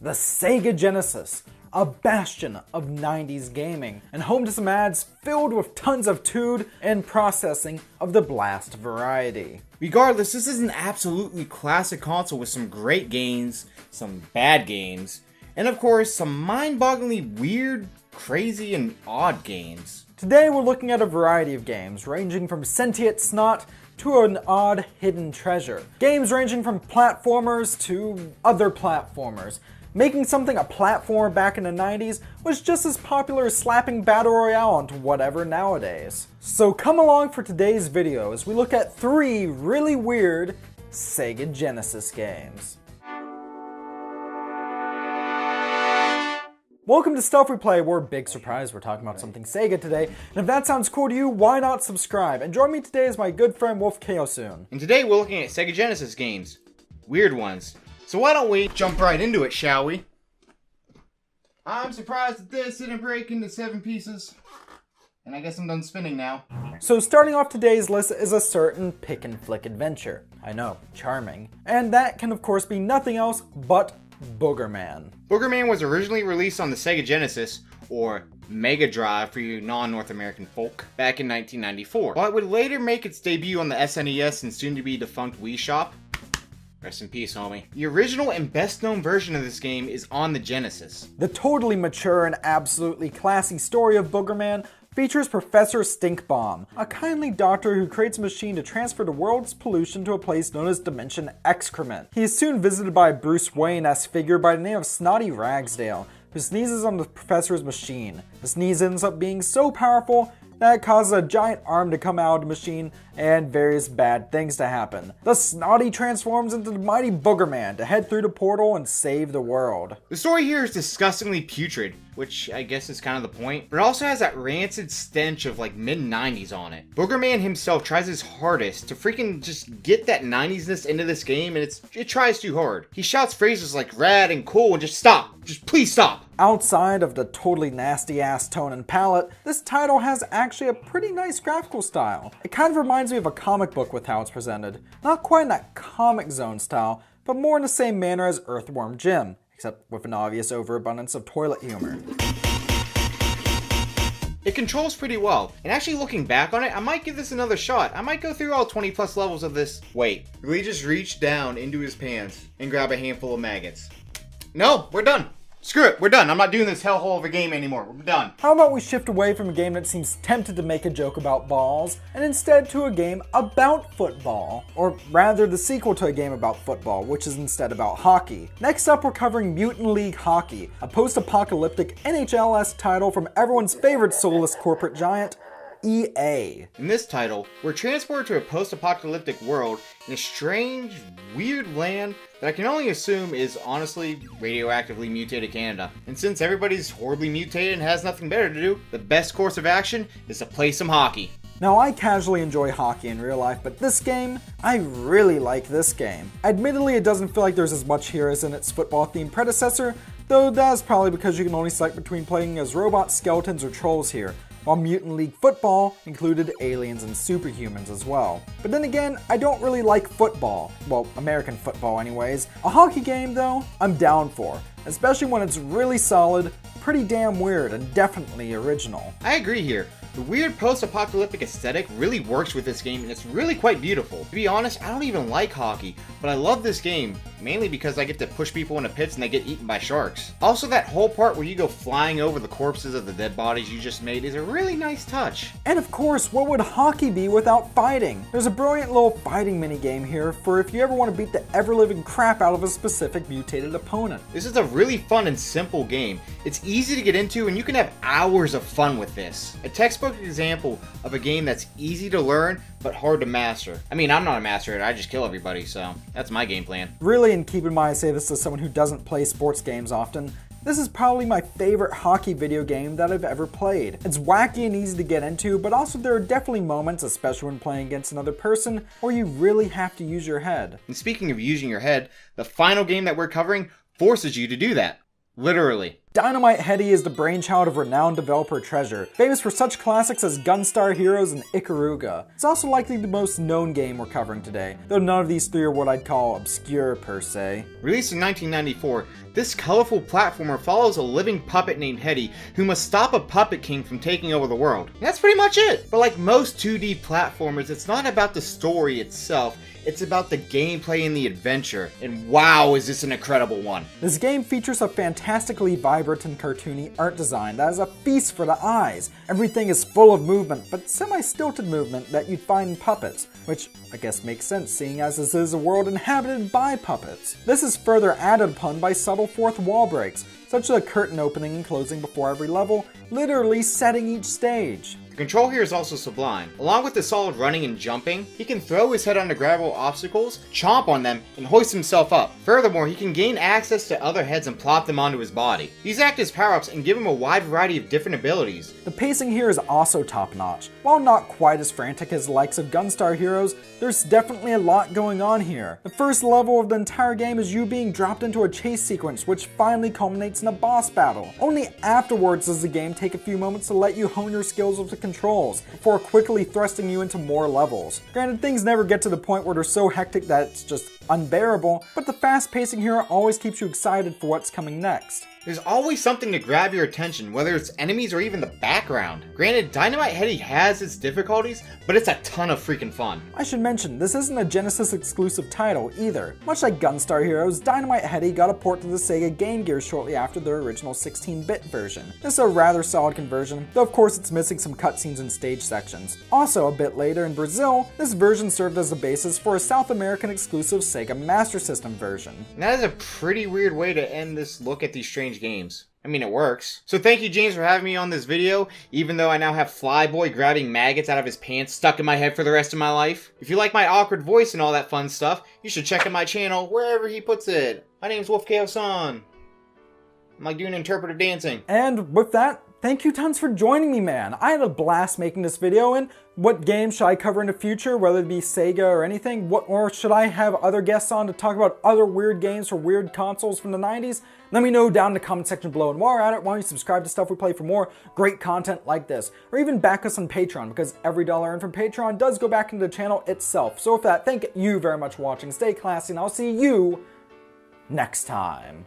the Sega Genesis, a bastion of 90s gaming, and home to some ads filled with tons of tood and processing of the blast variety. Regardless, this is an absolutely classic console with some great games, some bad games, and of course, some mind-bogglingly weird, crazy, and odd games. Today we're looking at a variety of games, ranging from sentient snot to an odd hidden treasure. Games ranging from platformers to other platformers. Making something a platformer back in the 90s was just as popular as slapping Battle Royale onto whatever nowadays. So come along for today's video as we look at 3 really weird Sega Genesis games. Welcome to Stuff We Play. We're big surprise we're talking about something Sega today, and if that sounds cool to you, why not subscribe? And join me today is my good friend Wolfkaosaun. And today we're looking at Sega Genesis games. Weird ones. So why don't we jump right into it, shall we? I'm surprised that this didn't break into 7 pieces. And I guess I'm done spinning now. So starting off today's list is a certain pick and flick adventure. I know, charming. And that can of course be nothing else but Boogerman. Boogerman was originally released on the Sega Genesis, or Mega Drive for you non-North American folk, back in 1994. While it would later make its debut on the SNES and soon-to-be defunct Wii Shop. Rest in peace, homie. The original and best-known version of this game is on the Genesis. The totally mature and absolutely classy story of Boogerman features Professor Stinkbomb, a kindly doctor who creates a machine to transfer the world's pollution to a place known as Dimension Excrement. He is soon visited by a Bruce Wayne-esque figure by the name of Snotty Ragsdale, who sneezes on the professor's machine. The sneeze ends up being so powerful that it causes a giant arm to come out of the machine and various bad things to happen. The Snotty transforms into the mighty Boogerman to head through the portal and save the world. The story here is disgustingly putrid, which I guess is kind of the point, but it also has that rancid stench of like mid-90s on it. Boogerman himself tries his hardest to freaking just get that 90s-ness into this game, and it tries too hard. He shouts phrases like rad and cool and just stop, just please stop. Outside of the totally nasty ass tone and palette, this title has actually a pretty nice graphical style. It kind of reminds me of a comic book with how it's presented. Not quite in that Comic Zone style, but more in the same manner as Earthworm Jim, except with an obvious overabundance of toilet humor. It controls pretty well, and actually looking back on it, I might give this another shot. I might go through all 20 plus levels of this. Wait, really just reach down into his pants and grab a handful of maggots. No, we're done. Screw it, we're done. I'm not doing this hellhole of a game anymore. We're done. How about we shift away from a game that seems tempted to make a joke about balls, and instead to a game about football? Or rather, the sequel to a game about football, which is instead about hockey. Next up, we're covering Mutant League Hockey, a post-apocalyptic NHL-esque title from everyone's favorite soulless corporate giant, EA. In this title, we're transported to a post-apocalyptic world in a strange, weird land that I can only assume is honestly radioactively mutated Canada. And since everybody's horribly mutated and has nothing better to do, the best course of action is to play some hockey. Now, I casually enjoy hockey in real life, but this game, I really like this game. Admittedly, it doesn't feel like there's as much here as in its football-themed predecessor, though that's probably because you can only select between playing as robots, skeletons, or trolls here, while Mutant League Football included aliens and superhumans as well. But then again, I don't really like football. Well, American football anyways. A hockey game though, I'm down for, especially when it's really solid, pretty damn weird, and definitely original. I agree here. The weird post-apocalyptic aesthetic really works with this game, and it's really quite beautiful. To be honest, I don't even like hockey, but I love this game, mainly because I get to push people into pits and they get eaten by sharks. Also, that whole part where you go flying over the corpses of the dead bodies you just made is a really nice touch. And of course, what would hockey be without fighting? There's a brilliant little fighting minigame here for if you ever want to beat the ever-living crap out of a specific mutated opponent. This is a really fun and simple game. It's easy to get into and you can have hours of fun with this. A textbook example of a game that's easy to learn but hard to master. I mean, I'm not a master at it, I just kill everybody, so that's my game plan. Really, and keep in mind I say this as someone who doesn't play sports games often, this is probably my favorite hockey video game that I've ever played. It's wacky and easy to get into, but also there are definitely moments, especially when playing against another person, where you really have to use your head. And speaking of using your head, the final game that we're covering forces you to do that. Literally. Dynamite Headdy is the brainchild of renowned developer Treasure, famous for such classics as Gunstar Heroes and Ikaruga. It's also likely the most known game we're covering today, though none of these three are what I'd call obscure per se. Released in 1994, this colorful platformer follows a living puppet named Headdy who must stop a puppet king from taking over the world. And that's pretty much it. But like most 2D platformers, it's not about the story itself, it's about the gameplay and the adventure. And wow, is this an incredible one. This game features a fantastically vibrant and cartoony art design that is a feast for the eyes. Everything is full of movement, but semi-stilted movement that you'd find in puppets, which I guess makes sense seeing as this is a world inhabited by puppets. This is further added upon by subtle fourth wall breaks, such as a curtain opening and closing before every level, literally setting each stage. The control here is also sublime. Along with the solid running and jumping, he can throw his head onto grabbable obstacles, chomp on them, and hoist himself up. Furthermore, he can gain access to other heads and plop them onto his body. These act as power-ups and give him a wide variety of different abilities. The pacing here is also top-notch. While not quite as frantic as the likes of Gunstar Heroes, there's definitely a lot going on here. The first level of the entire game is you being dropped into a chase sequence, which finally culminates in a boss battle. Only afterwards does the game take a few moments to let you hone your skills with the controls, before quickly thrusting you into more levels. Granted, things never get to the point where they're so hectic that it's just unbearable, but the fast pacing here always keeps you excited for what's coming next. There's always something to grab your attention, whether it's enemies or even the background. Granted, Dynamite Headdy has its difficulties, but it's a ton of freaking fun. I should mention, this isn't a Genesis exclusive title either. Much like Gunstar Heroes, Dynamite Headdy got a port to the Sega Game Gear shortly after their original 16-bit version. This is a rather solid conversion, though of course it's missing some cutscenes and stage sections. Also, a bit later in Brazil, this version served as the basis for a South American exclusive Sega Master System version. And that is a pretty weird way to end this look at these strange games. I mean, it works. So thank you, James, for having me on this video, even though I now have Flyboy grabbing maggots out of his pants stuck in my head for the rest of my life. If you like my awkward voice and all that fun stuff, you should check out my channel wherever he puts it. My name's Wolfkaosaun. I'm like doing interpretive dancing. And with that, thank you tons for joining me, man. I had a blast making this video, and what games should I cover in the future, whether it be Sega or anything? Or should I have other guests on to talk about other weird games for weird consoles from the 90s? Let me know down in the comment section below. And while you're at it, why don't you subscribe to Stuff We Play for more great content like this? Or even back us on Patreon, because every dollar earned from Patreon does go back into the channel itself. So with that, thank you very much for watching. Stay classy, and I'll see you next time.